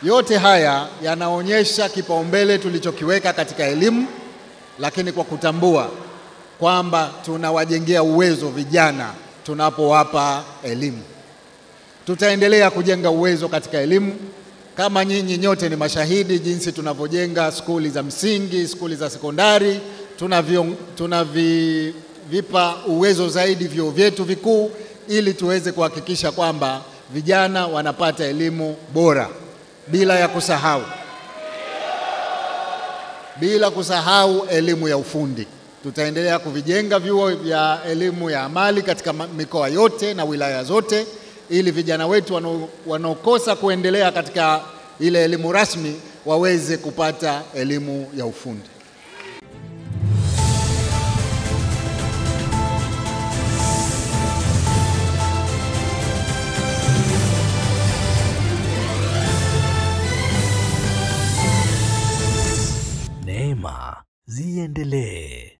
Yote haya yanaonyesha kipaumbele tulichokiweka katika elimu, lakini kwa kutambua kwamba tunawajengea uwezo vijana tunapowapa elimu. Tutaendelea kujenga uwezo katika elimu. Kama nyinyi nyote ni mashahidi jinsi tunavyojenga skuli za msingi, skuli za sekondari, tunavipa uwezo zaidi vyuo vyetu vikuu ili tuweze kuhakikisha kwamba vijana wanapata elimu bora, bila kusahau elimu ya ufundi. Tutaendelea kuvijenga vyuo vya elimu ya amali katika mikoa yote na wilaya zote ili vijana wetu wanaokosa kuendelea katika ile elimu rasmi waweze kupata elimu ya ufundi. Neema ziendelee.